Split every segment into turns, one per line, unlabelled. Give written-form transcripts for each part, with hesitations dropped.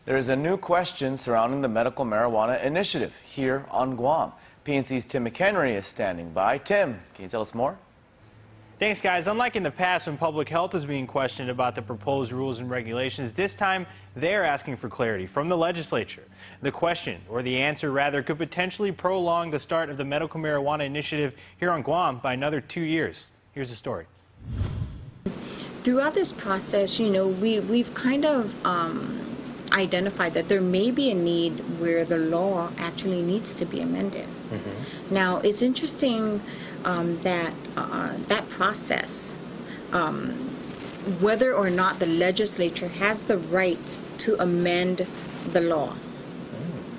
There is a new question surrounding the medical marijuana initiative here on Guam. PNC's Tim McHenry is standing by. Tim, can you tell us more?
Thanks, guys. Unlike in the past when public health is being questioned about the proposed rules and regulations, this time they're asking for clarity from the legislature. The question, or the answer rather, could potentially prolong the start of the medical marijuana initiative here on Guam by another 2 years. Here's the story.
Throughout this process, we've kind of identified that there may be a need where the law actually needs to be amended. Now, it's interesting that that process, whether or not the legislature has the right to amend the law,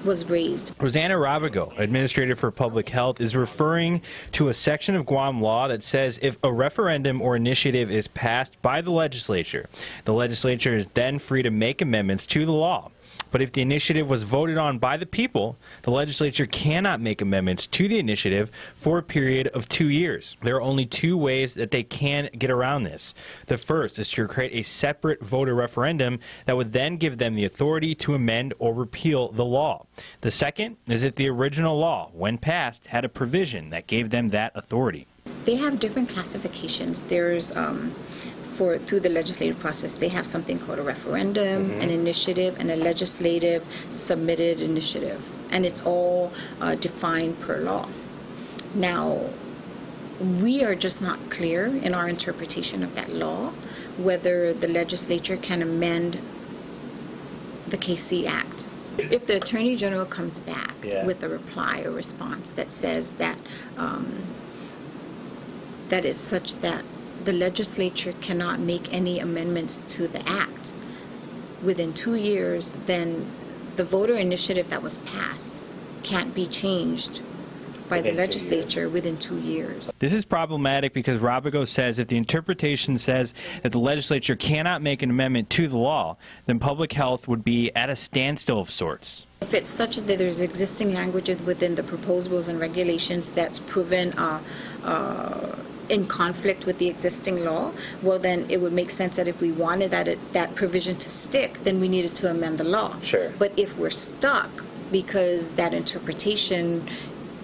was raised.
Rosanna Rabago, Administrator for Public Health, is referring to a section of Guam law that says if a referendum or initiative is passed by the legislature is then free to make amendments to the law. But if the initiative was voted on by the people, the legislature cannot make amendments to the initiative for a period of 2 years. There are only two ways that they can get around this. The first is to create a separate voter referendum that would then give them the authority to amend or repeal the law. The second is if the original law, when passed, had a provision that gave them that authority.
They have different classifications. There's through the legislative process, they have something called a referendum, an initiative, and a legislative submitted initiative. And it's all defined per law. Now, we are just not clear in our interpretation of that law whether the legislature can amend the KC Act. If the Attorney General comes back with a reply or response that says that that it's such that the legislature cannot make any amendments to the act within 2 years, then the voter initiative that was passed can't be changed by the legislature within 2 years.
This is problematic because Rabago says if the interpretation says that the legislature cannot make an amendment to the law, then public health would be at a standstill of sorts.
If it's such that there's existing language within the proposed rules and regulations that's proven in conflict with the existing law, well, then it would make sense that if we wanted that provision to stick, then we needed to amend the law.
Sure.
But if we're stuck because that interpretation,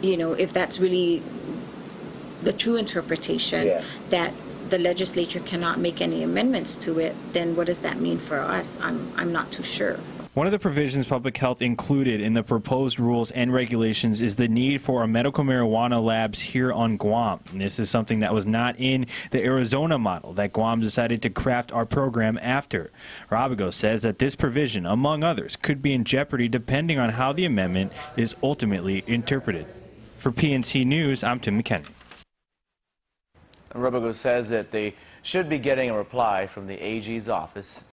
if that's really the true interpretation, that the legislature cannot make any amendments to it, then what does that mean for us? I'm not too sure.
One of the provisions public health included in the proposed rules and regulations is the need for a medical marijuana labs here on Guam. And this is something that was not in the Arizona model that Guam decided to craft our program after. Rabago says that this provision, among others, could be in jeopardy depending on how the amendment is ultimately interpreted. For PNC News, I'm Tim McHenry.
Rabago says that they should be getting a reply from the AG's office